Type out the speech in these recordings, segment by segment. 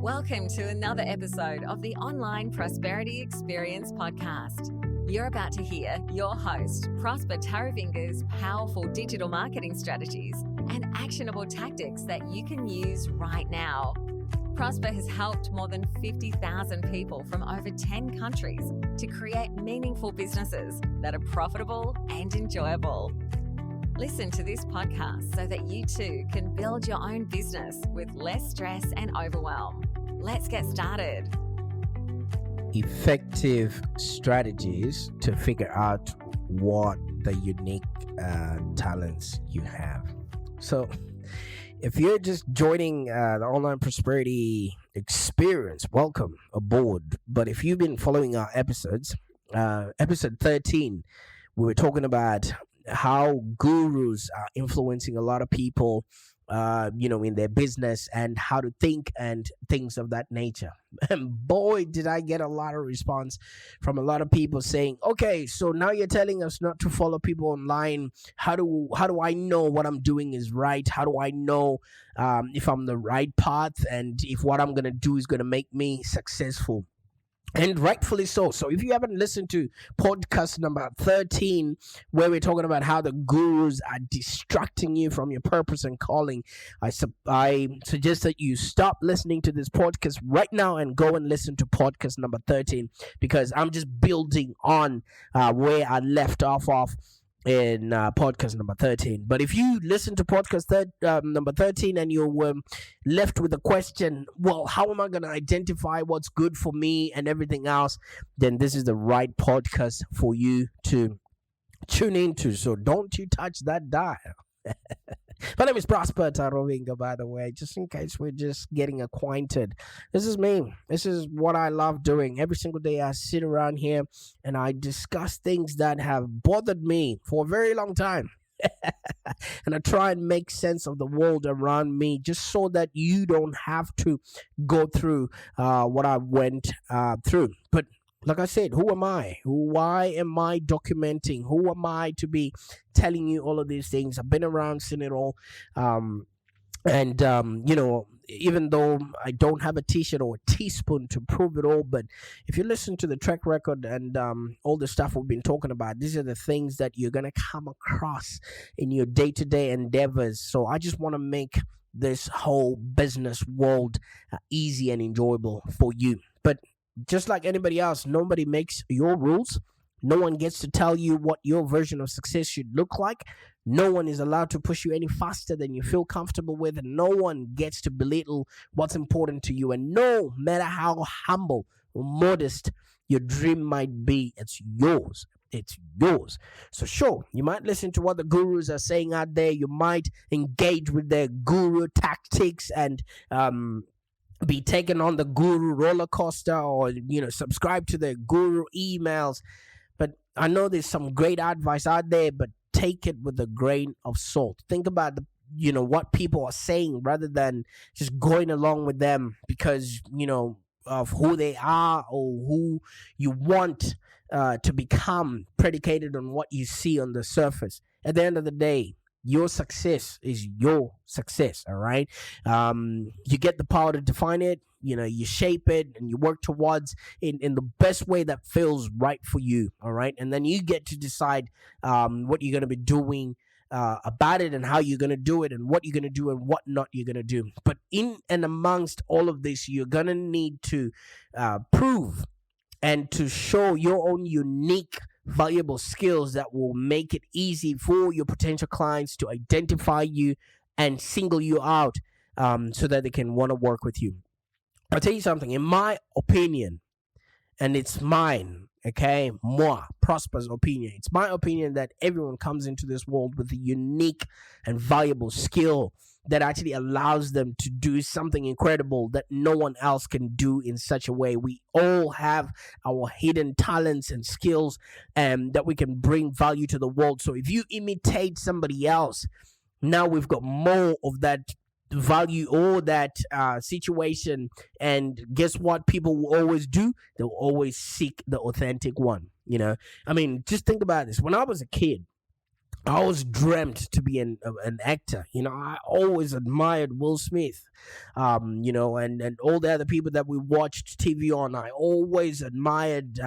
Welcome to another episode of the Online Prosperity Experience podcast. You're about to hear your host, Prosper Taravinga's powerful digital marketing strategies and actionable tactics that you can use right now. Prosper has helped more than 50,000 people from over 10 countries to create meaningful businesses that are profitable and enjoyable. Listen to this podcast so that you too can build your own business with less stress and overwhelm. Let's get started. Effective strategies to figure out what the unique talents you have. So if you're just joining the Online Prosperity Experience, welcome aboard. But if you've been following our episodes, episode 13, we were talking about how gurus are influencing a lot of people, in their business and how to think and things of that nature. And boy, did I get a lot of response from a lot of people saying, okay, so now you're telling us not to follow people online. How do I know what I'm doing is right? How do I know if I'm the right path and if what I'm going to do is going to make me successful? And rightfully so. So if you haven't listened to podcast number 13, where we're talking about how the gurus are distracting you from your purpose and calling, I suggest that you stop listening to this podcast right now and go and listen to podcast number 13, because I'm just building on where I left off in podcast number 13. But if you listen to podcast number 13 and you were left with a question, well, how am I going to identify what's good for me and everything else, then this is the right podcast for you to tune into. So don't you touch that dial. My name is Prosper Taravinga, by the way, just in case we're just getting acquainted. This is me. This is what I love doing. Every single day I sit around here and I discuss things that have bothered me for a very long time. And I try and make sense of the world around me, just so that you don't have to go through what I went through. But like I said, who am I? Why am I documenting? Who am I to be telling you all of these things? I've been around, seen it all. Even though I don't have a t-shirt or a teaspoon to prove it all, but if you listen to the track record and all the stuff we've been talking about, these are the things that you're going to come across in your day-to-day endeavors. So I just want to make this whole business world easy and enjoyable for you. But just like anybody else, nobody makes your rules. No one gets to tell you what your version of success should look like. No one is allowed to push you any faster than you feel comfortable with. And no one gets to belittle what's important to you. And no matter how humble or modest your dream might be, it's yours. It's yours. So sure, you might listen to what the gurus are saying out there. You might engage with their guru tactics and be taken on the guru roller coaster, or subscribe to their guru emails. But I know there's some great advice out there, but take it with a grain of salt. Think about what people are saying rather than just going along with them because of who they are or who you want to become, predicated on what you see on the surface. At the end of the day, your success is your success, all right? You get the power to define it, you shape it, and you work towards in the best way that feels right for you, all right? And then you get to decide what you're going to be doing about it and how you're going to do it and what you're going to do and what not you're going to do. But in and amongst all of this, you're going to need to prove and to show your own unique valuable skills that will make it easy for your potential clients to identify you and single you out so that they can want to work with you. I'll tell you something, in my opinion, and it's mine, okay, Prosper's opinion. It's my opinion that everyone comes into this world with a unique and valuable skill that actually allows them to do something incredible that no one else can do in such a way. We all have our hidden talents and skills that we can bring value to the world. So if you imitate somebody else, now we've got more of that value or that situation. And guess what people will always do? They'll always seek the authentic one. Just think about this. When I was a kid, I always dreamt to be an actor. I always admired Will Smith, and all the other people that we watched TV on. I always admired,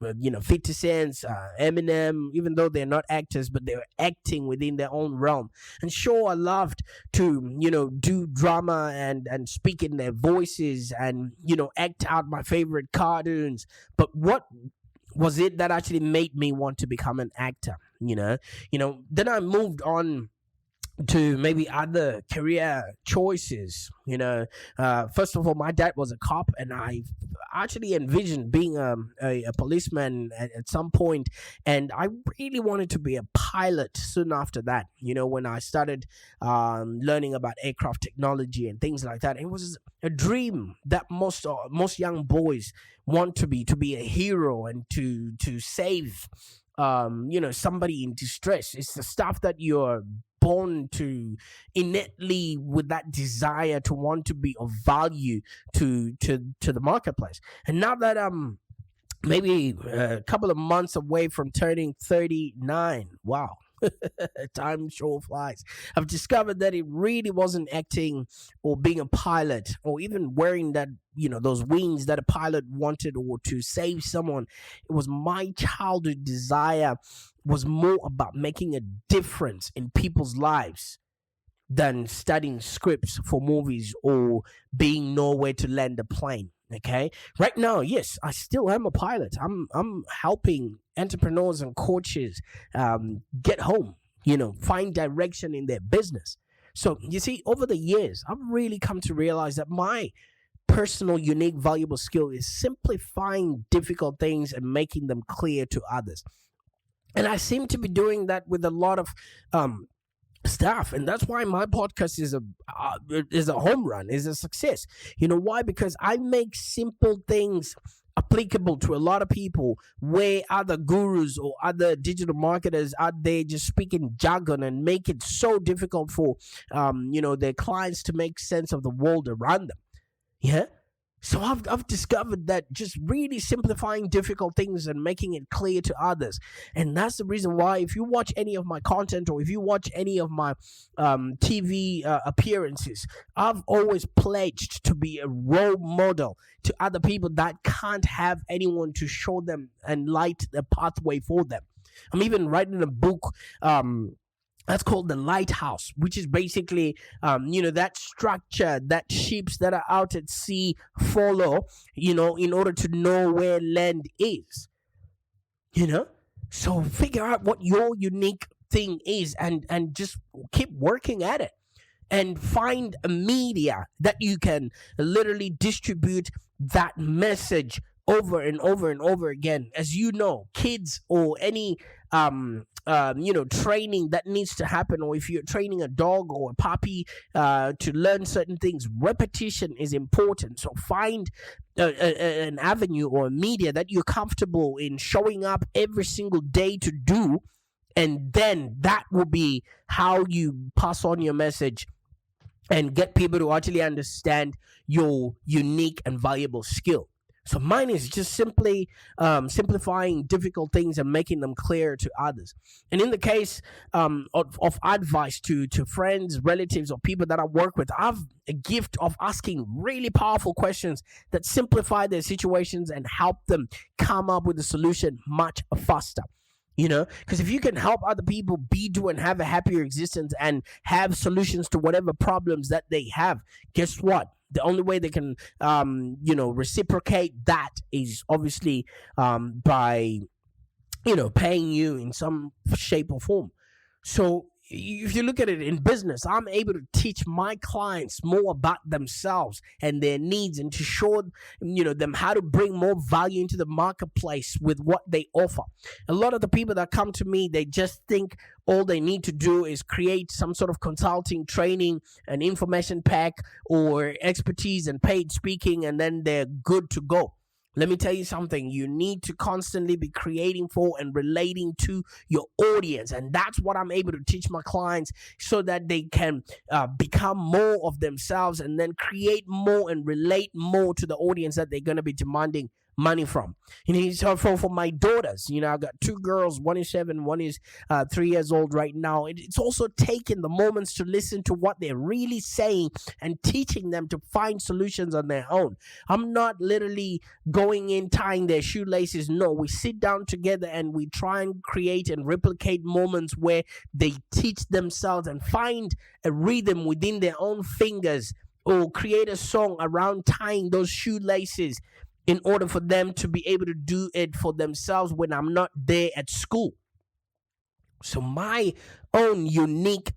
50 Cent, Eminem, even though they're not actors, but they were acting within their own realm. And sure, I loved to, do drama and speak in their voices and, act out my favorite cartoons. But what was it that actually made me want to become an actor? Then I moved on to maybe other career choices. First of all, my dad was a cop, and I actually envisioned being a policeman at some point, and I really wanted to be a pilot soon after that. When I started learning about aircraft technology and things like that, it was a dream that most young boys want to be a hero and to save somebody in distress. It's the stuff that you're born to innately, with that desire to want to be of value to the marketplace. And now that I'm maybe a couple of months away from turning 39, wow, time sure flies. I've discovered that it really wasn't acting or being a pilot or even wearing that, those wings that a pilot wanted, or to save someone. It was my childhood desire was more about making a difference in people's lives than studying scripts for movies or being nowhere to land a plane. Okay, right now, yes, I still am a pilot. I'm helping entrepreneurs and coaches get home, find direction in their business. So you see, over the years, I've really come to realize that my personal, unique, valuable skill is simplifying difficult things and making them clear to others. And I seem to be doing that with a lot of stuff, and that's why my podcast is a home run, is a success. You know why? Because I make simple things applicable to a lot of people, where other gurus or other digital marketers out there just speaking jargon and make it so difficult for their clients to make sense of the world around them. Yeah. So I've discovered that just really simplifying difficult things and making it clear to others. And that's the reason why, if you watch any of my content or if you watch any of my TV appearances, I've always pledged to be a role model to other people that can't have anyone to show them and light the pathway for them. I'm even writing a book that's called The Lighthouse, which is basically, that structure that ships that are out at sea follow, in order to know where land is. So figure out what your unique thing is and just keep working at it. And find a media that you can literally distribute that message over and over and over again. As you know, kids or any training that needs to happen, or if you're training a dog or a puppy to learn certain things, repetition is important. So find an avenue or a media that you're comfortable in showing up every single day to do, and then that will be how you pass on your message and get people to actually understand your unique and valuable skill. So mine is just simply simplifying difficult things and making them clear to others. And in the case of advice to friends, relatives, or people that I work with, I have a gift of asking really powerful questions that simplify their situations and help them come up with a solution much faster. Because if you can help other people be, do, and have a happier existence and have solutions to whatever problems that they have, guess what? The only way they can, reciprocate that is obviously by, paying you in some shape or form. So if you look at it in business, I'm able to teach my clients more about themselves and their needs, and to show them how to bring more value into the marketplace with what they offer. A lot of the people that come to me, they just think all they need to do is create some sort of consulting, training, an information pack, or expertise and paid speaking, and then they're good to go. Let me tell you something. You need to constantly be creating for and relating to your audience. And that's what I'm able to teach my clients, so that they can become more of themselves and then create more and relate more to the audience that they're going to be demanding money from. So for my daughters, I got two girls, one is 7, one is 3 years old right now. It's also taking the moments to listen to what they're really saying and teaching them to find solutions on their own. I'm not literally going in tying their shoelaces. No, we sit down together and we try and create and replicate moments where they teach themselves and find a rhythm within their own fingers, or create a song around tying those shoelaces in order for them to be able to do it for themselves when I'm not there at school. So my own unique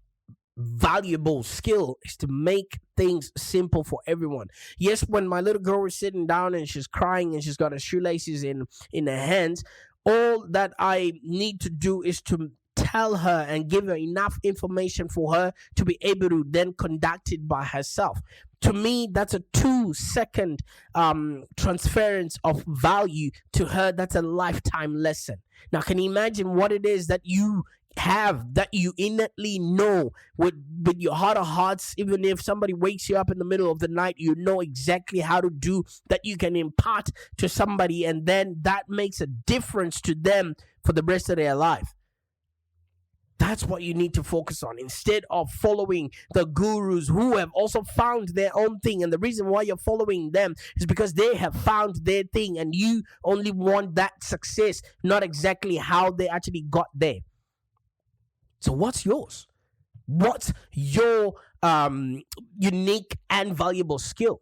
valuable skill is to make things simple for everyone. Yes, when my little girl is sitting down and she's crying and she's got her shoelaces in her hands, all that I need to do is to tell her and give her enough information for her to be able to then conduct it by herself. To me, that's a 2-second transference of value to her. That's a lifetime lesson. Now, can you imagine what it is that you have, that you innately know with your heart of hearts? Even if somebody wakes you up in the middle of the night, you know exactly how to do that. You can impart to somebody, and then that makes a difference to them for the rest of their life. That's what you need to focus on, instead of following the gurus who have also found their own thing. And the reason why you're following them is because they have found their thing, and you only want that success, not exactly how they actually got there. So what's yours? What's your unique and valuable skill?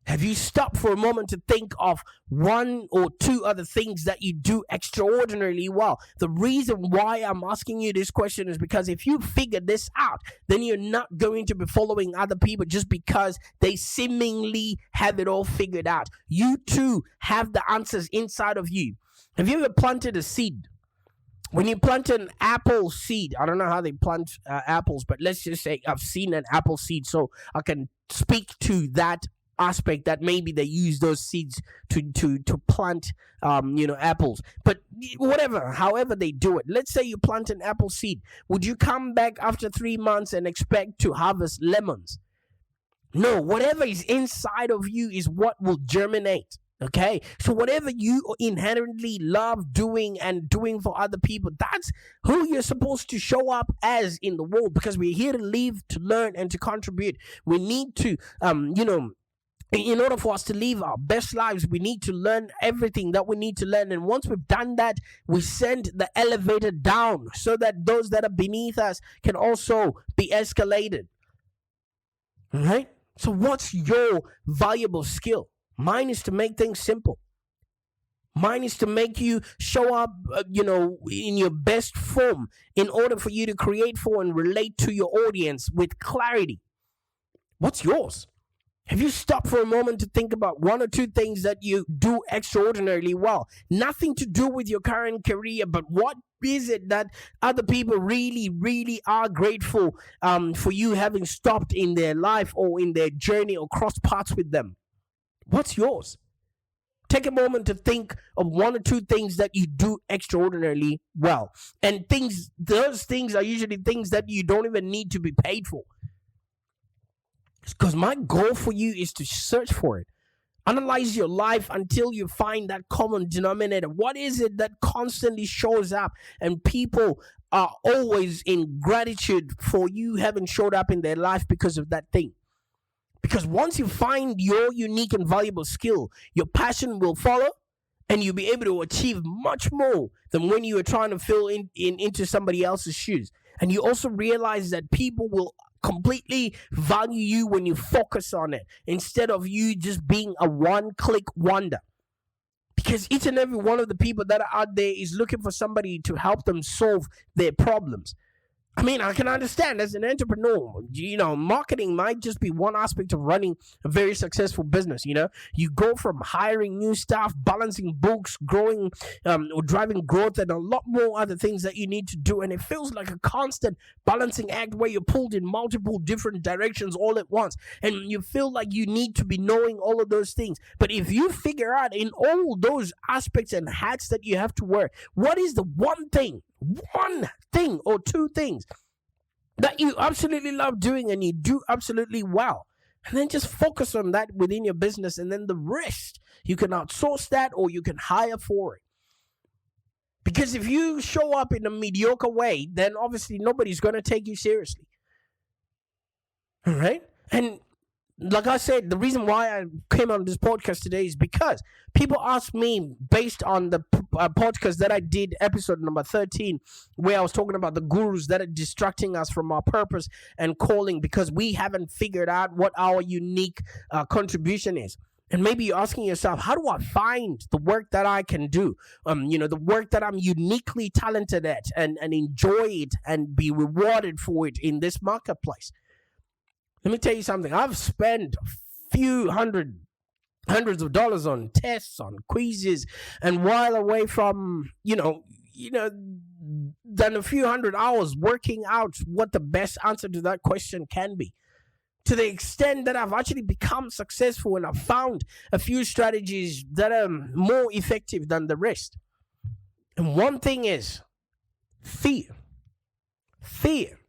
Have you stopped for a moment to think of 1 or 2 other things that you do extraordinarily well? The reason why I'm asking you this question is because if you figure this out, then you're not going to be following other people just because they seemingly have it all figured out. You too have the answers inside of you. Have you ever planted a seed? When you plant an apple seed, I don't know how they plant apples, but let's just say I've seen an apple seed, so I can speak to that aspect, that maybe they use those seeds to plant apples. But whatever, however they do it, let's say you plant an apple seed. Would you come back after 3 months and expect to harvest lemons? No, whatever is inside of you is what will germinate. Okay, so whatever you inherently love doing and doing for other people, that's who you're supposed to show up as in the world, because we're here to live, to learn, and to contribute. We need to in order for us to live our best lives, we need to learn everything that we need to learn. And once we've done that, we send the elevator down so that those that are beneath us can also be escalated. All right? So what's your valuable skill? Mine is to make things simple. Mine is to make you show up, in your best form in order for you to create for and relate to your audience with clarity. What's yours? Have you stopped for a moment to think about 1 or 2 things that you do extraordinarily well? Nothing to do with your current career, but what is it that other people really, really are grateful for you having stopped in their life or in their journey or crossed paths with them? What's yours? Take a moment to think of 1 or 2 things that you do extraordinarily well. And those things are usually things that you don't even need to be paid for. Because my goal for you is to search for it. Analyze your life until you find that common denominator. What is it that constantly shows up and people are always in gratitude for you having showed up in their life because of that thing? Because once you find your unique and valuable skill, your passion will follow, and you'll be able to achieve much more than when you were trying to fill into somebody else's shoes. And you also realize that people will completely value you when you focus on it, instead of you just being a one-click wonder. Because each and every one of the people that are out there is looking for somebody to help them solve their problems. I mean, I can understand as an entrepreneur, marketing might just be one aspect of running a very successful business. You go from hiring new staff, balancing books, growing or driving growth, and a lot more other things that you need to do. And it feels like a constant balancing act where you're pulled in multiple different directions all at once. And you feel like you need to be knowing all of those things. But if you figure out in all those aspects and hats that you have to wear, what is the one thing or 2 things that you absolutely love doing and you do absolutely well? And then just focus on that within your business. And then the rest, you can outsource that or you can hire for it. Because if you show up in a mediocre way, then obviously nobody's going to take you seriously. All right? And like I said, the reason why I came on this podcast today is because people ask me, based on the podcast that I did, episode number 13, where I was talking about the gurus that are distracting us from our purpose and calling because we haven't figured out what our unique contribution is. And maybe you're asking yourself, how do I find the work that I can do? The work that I'm uniquely talented at and enjoy it and be rewarded for it in this marketplace. Let me tell you something. I've spent a few hundreds of dollars on tests, on quizzes, and while away from, done a few hundred hours working out what the best answer to that question can be. To the extent that I've actually become successful and I've found a few strategies that are more effective than the rest. And one thing is fear. Fear.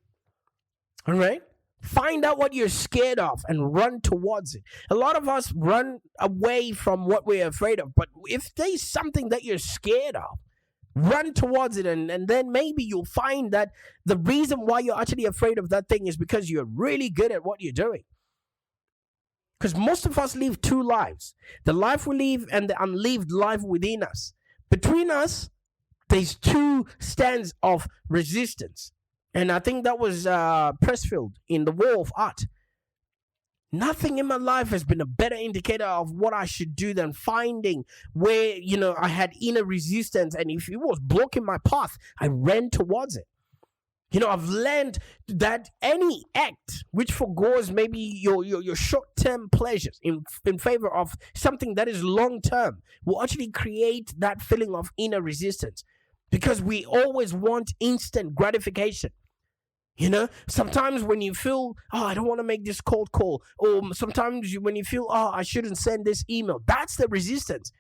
All right? Find out what you're scared of and run towards it. A lot of us run away from what we're afraid of. But if there's something that you're scared of, run towards it. And then maybe you'll find that the reason why you're actually afraid of that thing is because you're really good at what you're doing. Because most of us live two lives. The life we live and the unlived life within us. Between us, there's two stands of resistance. And I think that was Pressfield in The War of Art. Nothing in my life has been a better indicator of what I should do than finding where, I had inner resistance. And if it was blocking my path, I ran towards it. I've learned that any act which forgoes maybe your short-term pleasures in favor of something that is long-term will actually create that feeling of inner resistance. Because we always want instant gratification. Sometimes when you feel, I don't want to make this cold call, or sometimes when you feel, I shouldn't send this email, that's the resistance.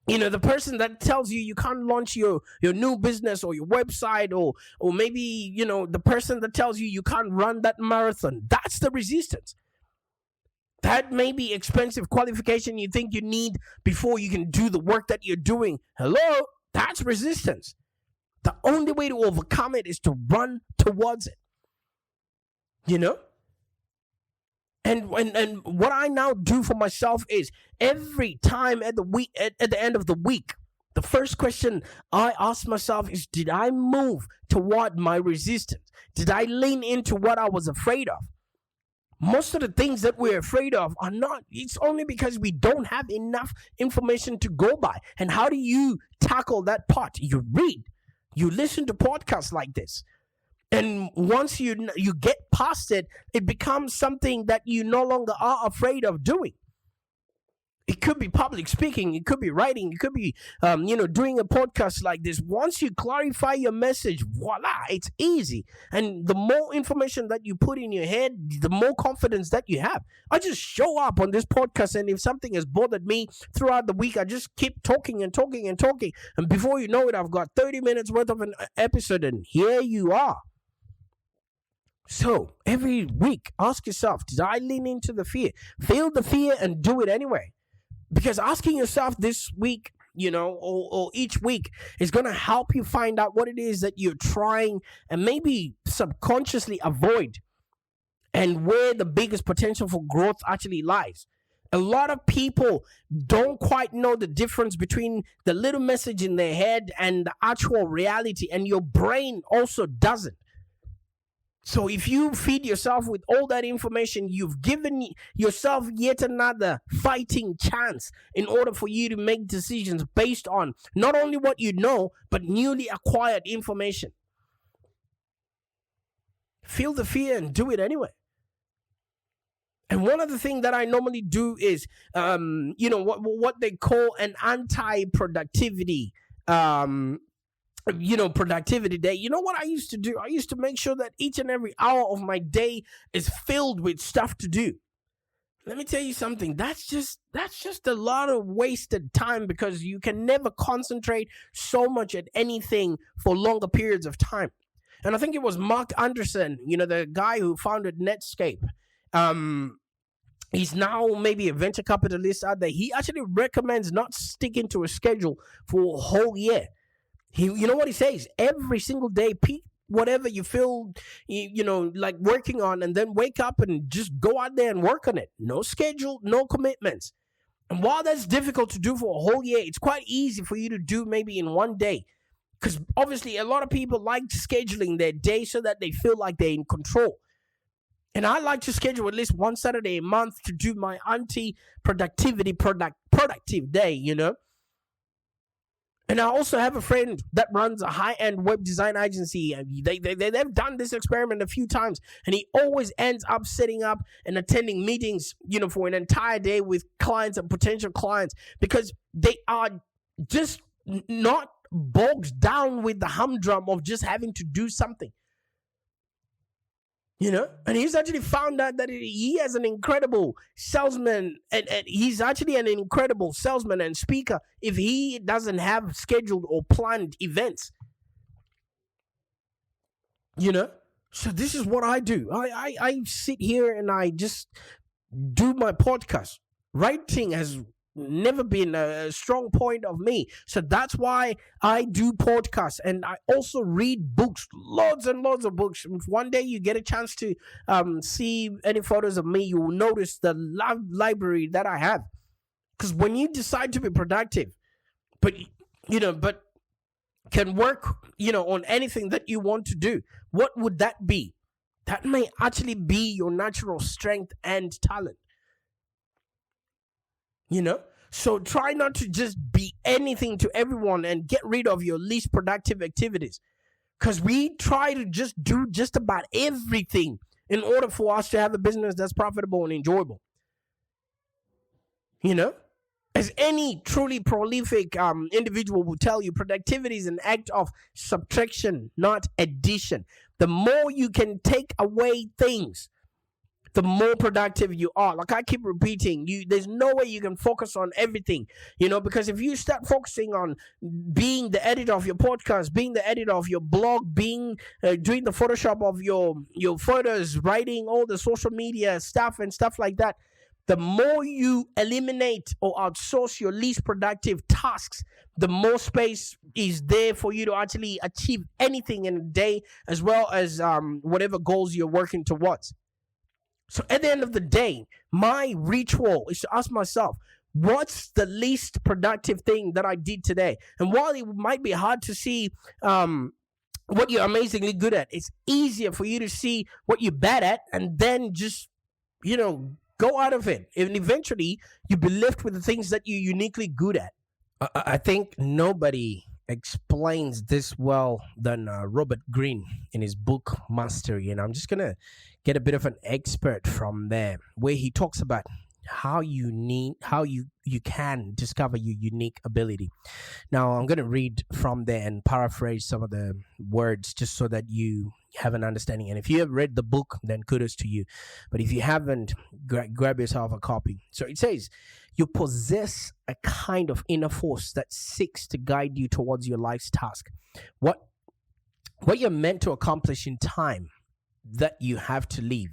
The person that tells you can't launch your new business or your website, or maybe, the person that tells you can't run that marathon, that's the resistance. That may be expensive qualification you think you need before you can do the work that you're doing. Hello? That's resistance. The only way to overcome it is to run towards it. And what I now do for myself is every time at the end of the week, the first question I ask myself is, did I move toward my resistance? Did I lean into what I was afraid of? Most of the things that we're afraid of are not. It's only because we don't have enough information to go by. And how do you tackle that part? You read. You listen to podcasts like this. And once you get past it, it becomes something that you no longer are afraid of doing. It could be public speaking. It could be writing. It could be, doing a podcast like this. Once you clarify your message, voila, it's easy. And the more information that you put in your head, the more confidence that you have. I just show up on this podcast, and if something has bothered me throughout the week, I just keep talking and talking and talking. And before you know it, I've got 30 minutes worth of an episode, and here you are. So every week, ask yourself, did I lean into the fear? Feel the fear and do it anyway. Because asking yourself this week, or each week is going to help you find out what it is that you're trying and maybe subconsciously avoid, and where the biggest potential for growth actually lies. A lot of people don't quite know the difference between the little message in their head and the actual reality, and your brain also doesn't. So if you feed yourself with all that information, you've given yourself yet another fighting chance in order for you to make decisions based on not only what you know, but newly acquired information. Feel the fear and do it anyway. And one of the things that I normally do is, what they call an anti-productivity productivity day. You know what I used to do? I used to make sure that each and every hour of my day is filled with stuff to do. Let me tell you something. That's just a lot of wasted time, because you can never concentrate so much at anything for longer periods of time. And I think it was Mark Anderson, the guy who founded Netscape. He's now maybe a venture capitalist out there. He actually recommends not sticking to a schedule for a whole year. You know what he says? Every single day, pick whatever you feel, like working on, and then wake up and just go out there and work on it. No schedule, no commitments. And while that's difficult to do for a whole year, it's quite easy for you to do maybe in one day. Because obviously, a lot of people like scheduling their day so that they feel like they're in control. And I like to schedule at least one Saturday a month to do my anti-productivity productive day, And I also have a friend that runs a high-end web design agency. They've done this experiment a few times, and he always ends up setting up and attending meetings, for an entire day with clients and potential clients, because they are just not bogged down with the humdrum of just having to do something. And he's actually found out that he has an incredible salesman, and he's actually an incredible salesman and speaker if he doesn't have scheduled or planned events. So this is what I do. I sit here and I just do my podcast. Writing has never been a strong point of me, so that's why I do podcasts. And I also read books, loads and loads of books. If one day you get a chance to see any photos of me, you will notice the library that I have. Because when you decide to be productive, but can work on anything that you want to do, what would that be? That may actually be your natural strength and talent. So try not to just be anything to everyone and get rid of your least productive activities, because we try to just do just about everything in order for us to have a business that's profitable and enjoyable. As any truly prolific individual will tell you, productivity is an act of subtraction, not addition. The more you can take away things, the more productive you are. Like I keep repeating, there's no way you can focus on everything, because if you start focusing on being the editor of your podcast, being the editor of your blog, doing the Photoshop of your photos, writing all the social media stuff and stuff like that, the more you eliminate or outsource your least productive tasks, the more space is there for you to actually achieve anything in a day, as well as whatever goals you're working towards. So at the end of the day, my ritual is to ask myself, what's the least productive thing that I did today? And while it might be hard to see what you're amazingly good at, it's easier for you to see what you're bad at and then just, go out of it. And eventually, you'll be left with the things that you're uniquely good at. I think nobody explains this well than Robert Greene in his book Mastery, and I'm just gonna get a bit of an expert from there, where he talks about how you can discover your unique ability. Now I'm going to read from there and paraphrase some of the words just so that you have an understanding. And if you have read the book, then kudos to you. But if you haven't, grab yourself a copy. So it says, you possess a kind of inner force that seeks to guide you towards your life's task. What you're meant to accomplish in time that you have to live.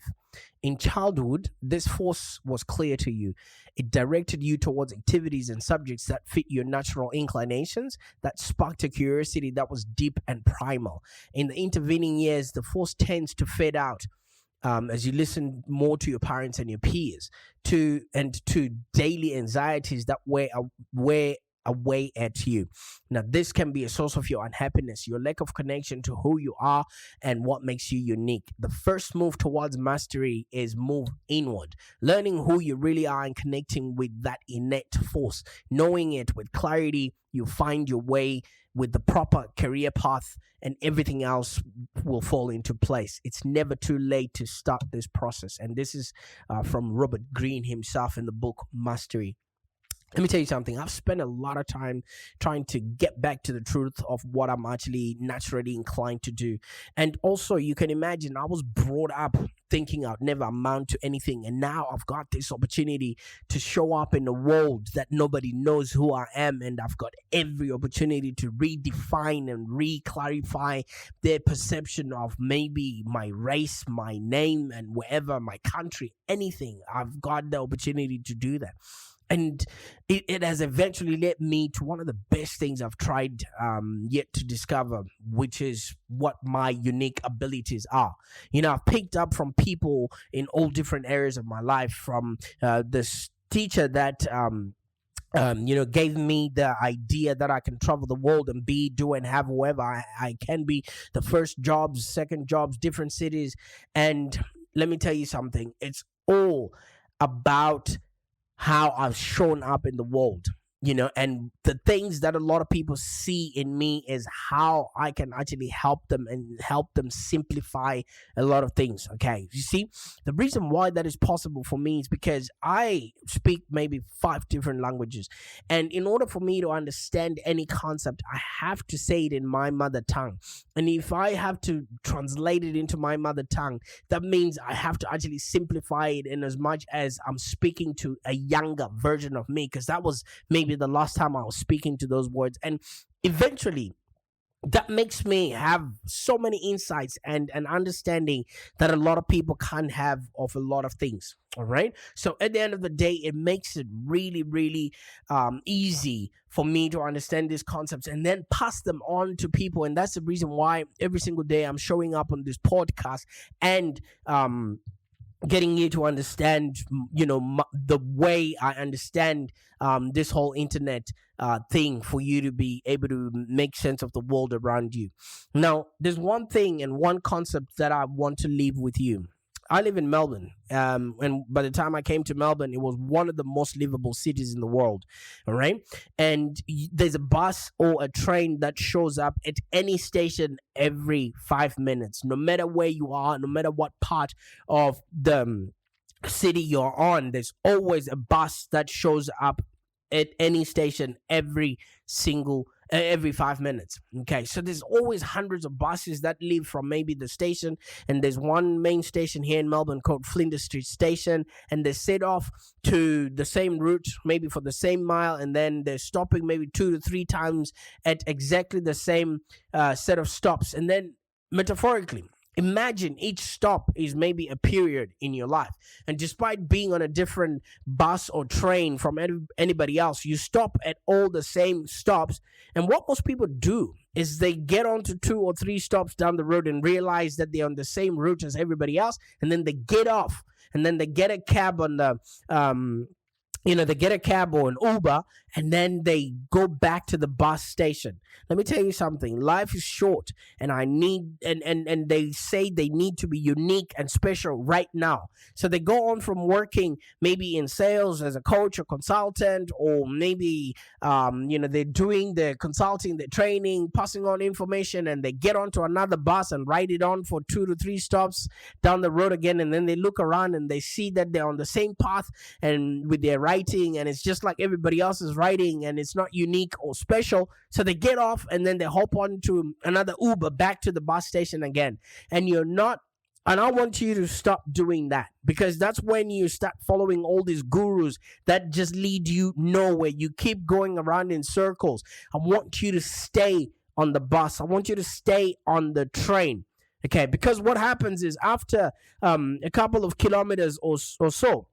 In childhood, this force was clear to you. It directed you towards activities and subjects that fit your natural inclinations, that sparked a curiosity that was deep and primal. In the intervening years, the force tends to fade out as you listen more to your parents and your peers, to daily anxieties that wear away at you. Now, this can be a source of your unhappiness, your lack of connection to who you are and what makes you unique. The first move towards mastery is move inward, learning who you really are and connecting with that innate force. Knowing it with clarity, you find your way with the proper career path, and everything else will fall into place. It's never too late to start this process. And this is from Robert Greene himself in the book Mastery. Let me tell you something. I've spent a lot of time trying to get back to the truth of what I'm actually naturally inclined to do. And also, you can imagine, I was brought up thinking I'd never amount to anything. And now I've got this opportunity to show up in a world that nobody knows who I am. And I've got every opportunity to redefine and re clarify their perception of maybe my race, my name, and wherever, my country, anything. I've got the opportunity to do that. And it has eventually led me to one of the best things I've tried yet to discover, which is what my unique abilities are. I've picked up from people in all different areas of my life, from this teacher that gave me the idea that I can travel the world and be, do, and have whoever I can be. The first jobs, second jobs, different cities. And let me tell you something, it's all about how I've shown up in the world, and the things that a lot of people see in me is how I can actually help them and help them simplify a lot of things. Okay. You see, the reason why that is possible for me is because I speak maybe 5 different languages. And in order for me to understand any concept, I have to say it in my mother tongue. And if I have to translate it into my mother tongue, that means I have to actually simplify it in as much as I'm speaking to a younger version of me, because that was maybe the last time I was speaking to those words. And eventually, that makes me have so many insights and an understanding that a lot of people can't have of a lot of things. All right. So at the end of the day, it makes it really, really easy for me to understand these concepts and then pass them on to people. And that's the reason why every single day I'm showing up on this podcast and getting you to understand, the way I understand this whole internet thing, for you to be able to make sense of the world around you. Now, there's one thing and one concept that I want to leave with you. I live in Melbourne, and by the time I came to Melbourne, it was one of the most livable cities in the world, all right? And there's a bus or a train that shows up at any station every 5 minutes, no matter where you are, no matter what part of the city you're on. There's always a bus that shows up at any station every 5 minutes. Okay, so there's always hundreds of buses that leave from maybe the station, and there's one main station here in Melbourne called Flinders Street Station, and they set off to the same route, maybe for the same mile, and then they're stopping maybe 2 to 3 times at exactly the same set of stops. And then, metaphorically, imagine each stop is maybe a period in your life. And despite being on a different bus or train from anybody else, you stop at all the same stops. And what most people do is they get onto 2 or 3 stops down the road and realize that they're on the same route as everybody else. And then they get off, and then they get a cab on the they get a cab or an Uber, and then they go back to the bus station. Let me tell you something. Life is short, and and they say they need to be unique and special right now. So they go on from working maybe in sales as a coach or consultant, or maybe they're doing the consulting, the training, passing on information, and they get onto another bus and ride it on for 2 to 3 stops down the road again, and then they look around and they see that they're on the same path and with their writing, and it's just like everybody else's writing, and it's not unique or special. So they get off, and then they hop on to another Uber back to the bus station again. And I want you to stop doing that, because that's when you start following all these gurus that just lead you nowhere. You keep going around in circles. I want you to stay on the bus. I want you to stay on the train. Okay, because what happens is, after a couple of kilometers or so,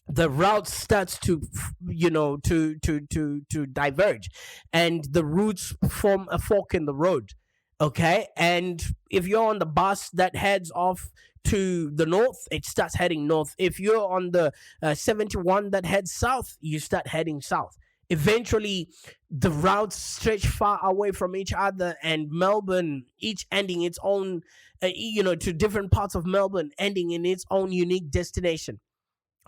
the route starts to diverge, and the routes form a fork in the road. Okay, and if you're on the bus that heads off to the north, it starts heading north. If you're on the 71 that heads south, you start heading south. Eventually, the routes stretch far away from each other, and Melbourne, each ending its own, to different parts of Melbourne, ending in its own unique destination.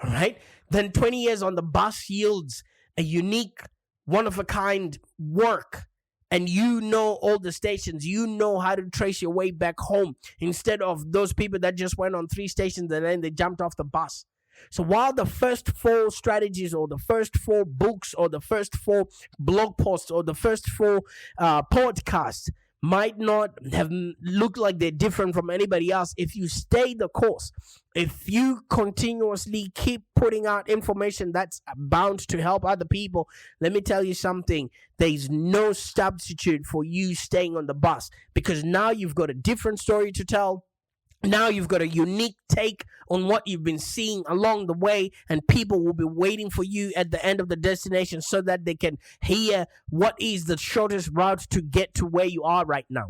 All right. Then 20 years on the bus yields a unique, one-of-a-kind work. And all the stations. You know how to trace your way back home, instead of those people that just went on 3 stations and then they jumped off the bus. So while the first 4 strategies or the first 4 books or the first 4 blog posts or the first 4 podcasts might not have looked like they're different from anybody else, if you stay the course, if you continuously keep putting out information that's bound to help other people, let me tell you something, there's no substitute for you staying on the bus, because now you've got a different story to tell. Now you've got a unique take on what you've been seeing along the way, and people will be waiting for you at the end of the destination so that they can hear what is the shortest route to get to where you are right now.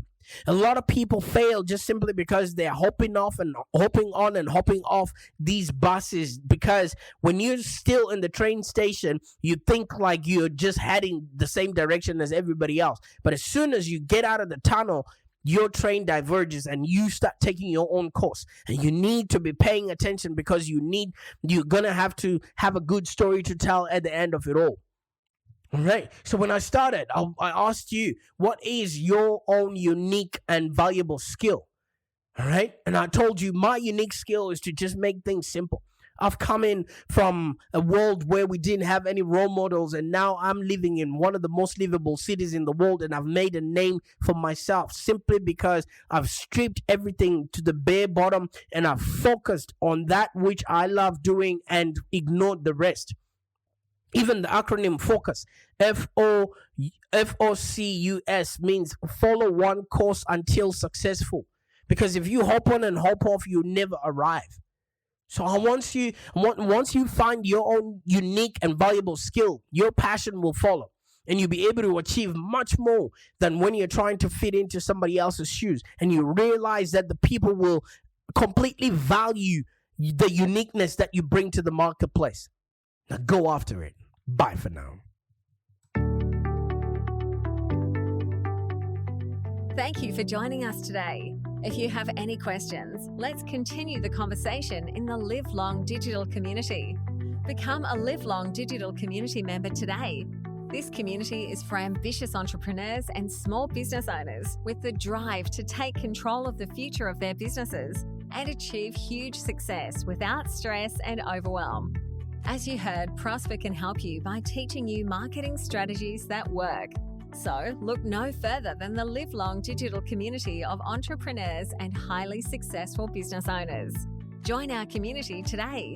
A lot of people fail just simply because they're hopping on and hopping off these buses, because when you're still in the train station, you think like you're just heading the same direction as everybody else. But as soon as you get out of the tunnel, your train diverges and you start taking your own course, and you need to be paying attention, because you're gonna have to have a good story to tell at the end of it all. All right. So when I started, I asked you, what is your own unique and valuable skill? All right. And I told you my unique skill is to just make things simple. I've come in from a world where we didn't have any role models, and now I'm living in one of the most livable cities in the world, and I've made a name for myself simply because I've stripped everything to the bare bottom and I've focused on that which I love doing and ignored the rest. Even the acronym FOCUS, FOCUS, means follow one course until successful. Because if you hop on and hop off, you never arrive. So once you find your own unique and valuable skill, your passion will follow, and you'll be able to achieve much more than when you're trying to fit into somebody else's shoes. And you realize that the people will completely value the uniqueness that you bring to the marketplace. Now go after it. Bye for now. Thank you for joining us today. If you have any questions, let's continue the conversation in the Live Long Digital community. Become a Live Long Digital community member today. This community is for ambitious entrepreneurs and small business owners with the drive to take control of the future of their businesses and achieve huge success without stress and overwhelm. As you heard, Prosper can help you by teaching you marketing strategies that work. So look no further than the Live Long Digital community of entrepreneurs and highly successful business owners. Join our community today.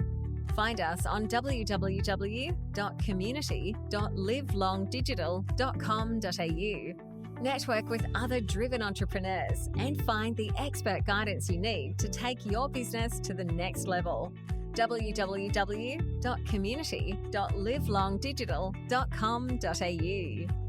Find us on www.community.livelongdigital.com.au. Network with other driven entrepreneurs and find the expert guidance you need to take your business to the next level. www.community.livelongdigital.com.au